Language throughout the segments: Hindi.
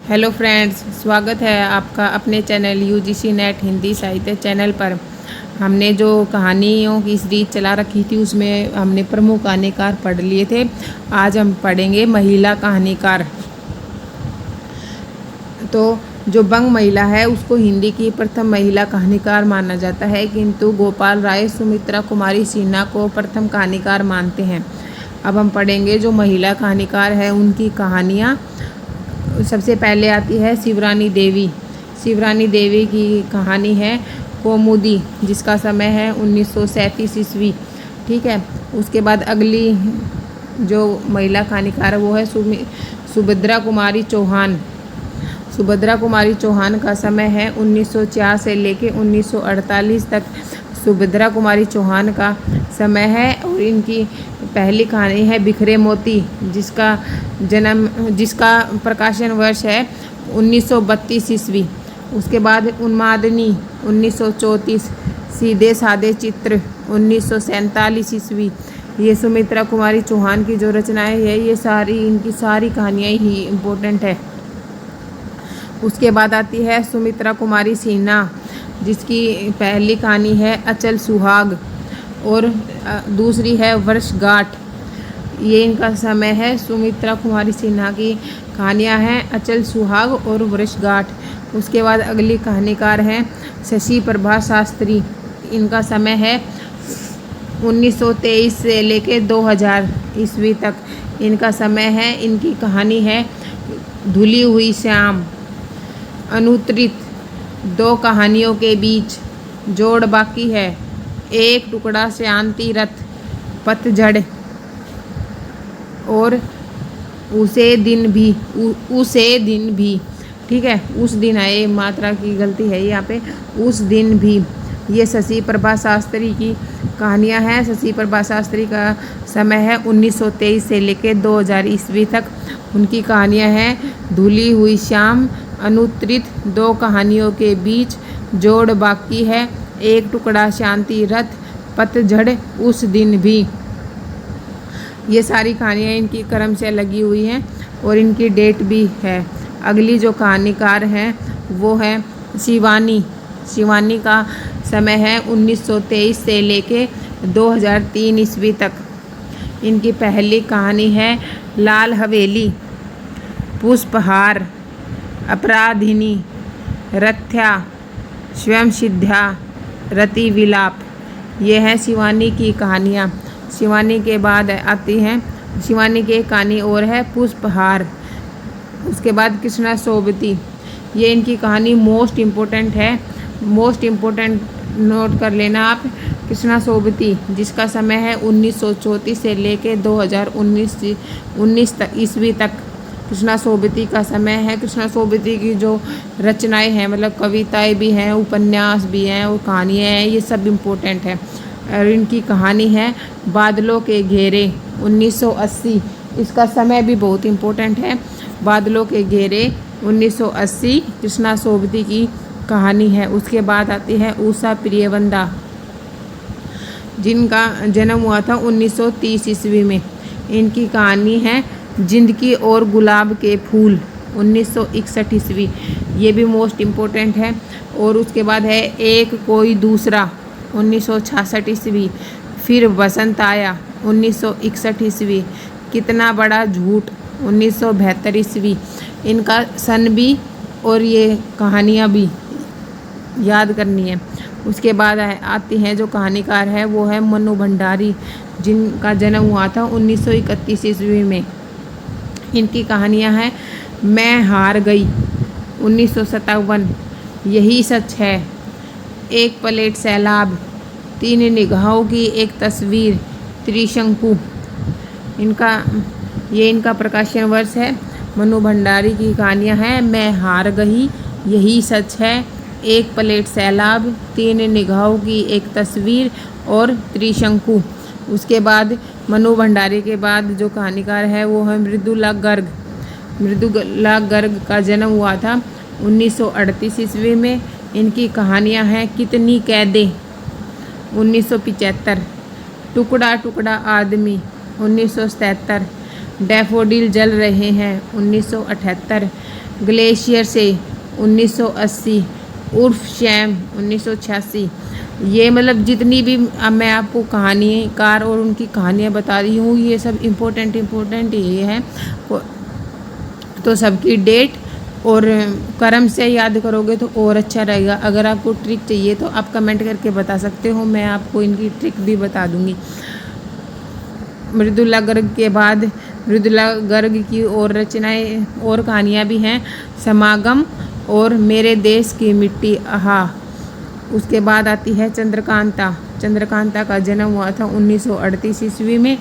हेलो फ्रेंड्स, स्वागत है आपका अपने चैनल यूजीसी नेट हिंदी साहित्य चैनल पर। हमने जो कहानियों की सीरीज चला रखी थी उसमें हमने प्रमुख कहानीकार पढ़ लिए थे। आज हम पढ़ेंगे महिला कहानीकार। तो जो बंग महिला है उसको हिंदी की प्रथम महिला कहानीकार माना जाता है, किंतु गोपाल राय सुमित्रा कुमारी सिन्हा को प्रथम कहानीकार मानते हैं। अब हम पढ़ेंगे जो महिला कहानीकार है उनकी कहानियाँ। सबसे पहले आती है शिवरानी देवी। शिवरानी देवी की कहानी है कौमुदी, जिसका समय है 1937 ईस्वी। ठीक है। उसके बाद अगली जो महिला कहानीकार है वो है सुभद्रा कुमारी चौहान। सुभद्रा कुमारी चौहान का समय है 1904 से लेके 1948 तक सुभद्रा कुमारी चौहान का समय है। और इनकी पहली कहानी है बिखरे मोती, जिसका प्रकाशन वर्ष है 1932 ईस्वी। उसके बाद उन्मादनी 1934, सीधे साधे चित्र 1947 ईस्वी। ये सुमित्रा कुमारी चौहान की जो रचनाएं है ये इनकी सारी कहानियाँ ही इम्पोर्टेंट है। उसके बाद आती है सुमित्रा कुमारी सिन्हा, जिसकी पहली कहानी है अचल सुहाग और दूसरी है वर्षगांठ। ये इनका समय है। सुमित्रा कुमारी सिन्हा की कहानियाँ हैं अचल सुहाग और वर्षगांठ। उसके बाद अगली कहानीकार हैं शशि प्रभा शास्त्री। इनका समय है 1923 से लेके 2000 ईस्वी तक इनका समय है। इनकी कहानी है धुली हुई शाम, अनुत्तरित, दो कहानियों के बीच, जोड़ बाकी है, एक टुकड़ा, शांति रथ, पतझड़ और उसे दिन भी। ठीक है, उस दिन आए, मात्रा की गलती है यहाँ पे, उस दिन भी। ये शशि प्रभा शास्त्री की कहानियाँ हैं। शशि प्रभा शास्त्री का समय है 1923 से लेकर 2000 ईस्वी तक। उनकी कहानियाँ हैं धुली हुई शाम, अनुत्तरित, दो कहानियों के बीच, जोड़ बाकी है, एक टुकड़ा, शांति रथ, पतझड़, उस दिन भी। ये सारी कहानियाँ इनकी क्रम से लगी हुई हैं और इनकी डेट भी है। अगली जो कहानीकार हैं वो है शिवानी। शिवानी का समय है 1923 से लेके 2003 ईस्वी तक। इनकी पहली कहानी है लाल हवेली, पुष्पहार, अपराधिनी, रथ्या, स्वयं सिद्ध्या, रति विलाप। ये है शिवानी की कहानियाँ। शिवानी के बाद आती हैं, शिवानी की एक कहानी और है पुष्पहार। उसके बाद कृष्णा सोबती। ये इनकी कहानी मोस्ट इम्पोर्टेंट है, मोस्ट इम्पोर्टेंट नोट कर लेना आप। कृष्णा सोबती, जिसका समय है 1934 से लेके 2019 ईस्वी तक कृष्णा सोबती का समय है। कृष्णा सोबती की जो रचनाएं हैं, मतलब कविताएं भी हैं, उपन्यास भी हैं और कहानियाँ हैं, ये सब इम्पोर्टेंट है। और इनकी कहानी है बादलों के घेरे 1980। इसका समय भी बहुत इम्पोर्टेंट है। बादलों के घेरे 1980 कृष्णा सोबती की कहानी है। उसके बाद आती है उषा प्रियवंदा, जिनका जन्म हुआ था 1930 ईस्वी में। इनकी कहानी है जिंदगी और गुलाब के फूल 1961 ईस्वी। ये भी मोस्ट इम्पोर्टेंट है। और उसके बाद है एक कोई दूसरा 1966 ईस्वी। फिर बसंत आया 1961 ईस्वी। कितना बड़ा झूठ 1972 ईस्वी। इनका सन भी और ये कहानियाँ भी याद करनी है। उसके बाद आती हैं जो कहानीकार है वो है मनु भंडारी, जिनका जन्म हुआ था 1931 ईस्वी में। इनकी कहानियाँ हैं मैं हार गई 1957, यही सच है, एक प्लेट सैलाब, तीन निगाहों की एक तस्वीर, त्रिशंकु। इनका प्रकाशन वर्ष है। मनु भंडारी की कहानियाँ हैं मैं हार गई, यही सच है, एक प्लेट सैलाब, तीन निगाहों की एक तस्वीर और त्रिशंकु। उसके बाद मनु भंडारी के बाद जो कहानीकार है वो है मृदुला गर्ग। मृदुला गर्ग का जन्म हुआ था 1938 ईस्वी में। इनकी कहानियाँ हैं कितनी कैदे 1975, टुकड़ा टुकड़ा आदमी 1977, डैफोडिल जल रहे हैं 1978, ग्लेशियर से 1980, उर्फ शैम 1986। ये मतलब जितनी भी अब मैं आपको कहानीकार और उनकी कहानियाँ बता रही हूँ, ये सब इम्पोर्टेंट ये है। तो सबकी डेट और क्रम से याद करोगे तो और अच्छा रहेगा। अगर आपको ट्रिक चाहिए तो आप कमेंट करके बता सकते हो, मैं आपको इनकी ट्रिक भी बता दूँगी। मृदुला गर्ग के बाद मृदुला गर्ग की और रचनाएं और कहानियाँ भी हैं, समागम और मेरे देश की मिट्टी, आहा। उसके बाद आती है चंद्रकांता। चंद्रकांता का जन्म हुआ था 1938 ईस्वी में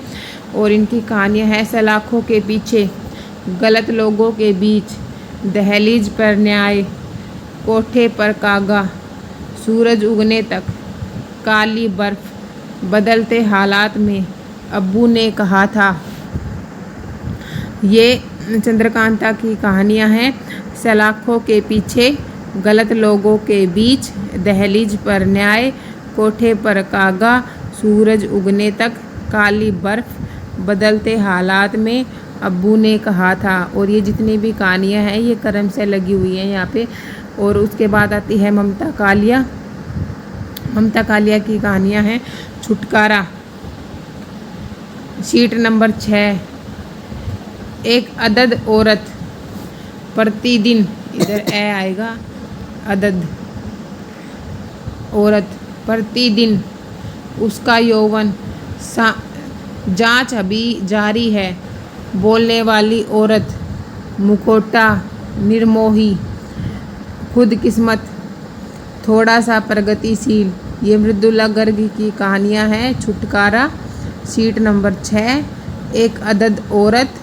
और इनकी कहानियाँ हैं सलाखों के पीछे, गलत लोगों के बीच, दहलीज पर न्याय, कोठे पर कागा, सूरज उगने तक, काली बर्फ, बदलते हालात में, अब्बू ने कहा था। ये चंद्रकांता की कहानियाँ हैं। सलाखों के पीछे, गलत लोगों के बीच, दहलीज पर न्याय, कोठे पर कागा, सूरज उगने तक, काली बर्फ, बदलते हालात में, अब्बू ने कहा था। और ये जितनी भी कहानियाँ हैं ये क्रम से लगी हुई हैं यहाँ पे। और उसके बाद आती है ममता कालिया। ममता कालिया की कहानियाँ हैं छुटकारा, शीट नंबर 6। एक अदद औरत, प्रतिदिन, इधर ए आएगा, अदद औरत, प्रतिदिन, उसका यौवन, जांच अभी जारी है, बोलने वाली औरत, मुखौटा, निर्मोही, खुद किस्मत, थोड़ा सा प्रगतिशील। ये मृदुला गर्ग की कहानियाँ हैं छुटकारा, शीट नंबर 6। एक अदद औरत,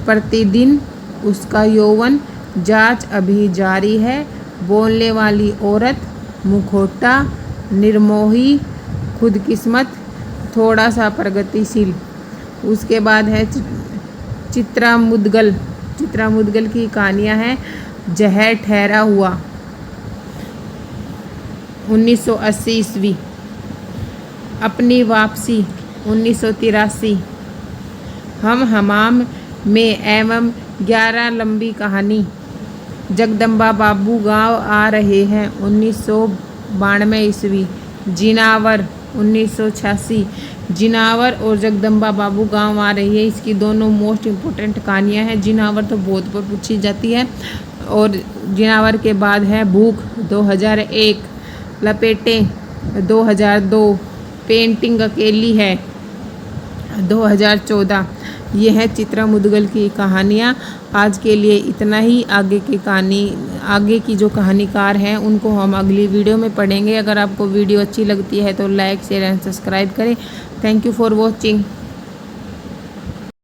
प्रतिदिन, उसका यौवन, जांच अभी जारी है, बोलने वाली औरत, मुखौटा, निर्मोही, खुद किस्मत, थोड़ा सा प्रगतिशील। उसके बाद है चित्रा मुदगल। चित्रा मुदगल की कहानियाँ हैं जहर ठहरा हुआ, 1980 ईस्वी, अपनी वापसी 1983, हम हमाम में एवं 11 लंबी कहानी, जगदम्बा बाबू गांव आ रहे हैं 1992 ईस्वी, जिनावर 1986। जिनावर और जगदम्बा बाबू गांव आ रही है, इसकी दोनों मोस्ट इम्पोर्टेंट कहानियां हैं। जिनावर तो बहुत बार पूछी जाती है। और जिनावर के बाद है भूख 2001, लपेटें 2002, पेंटिंग अकेली है 2014। ये है चित्रा मुदगल की कहानियाँ। आज के लिए इतना ही। आगे की जो कहानीकार हैं उनको हम अगली वीडियो में पढ़ेंगे। अगर आपको वीडियो अच्छी लगती है तो लाइक शेयर एंड सब्सक्राइब करें। Thank you for watching.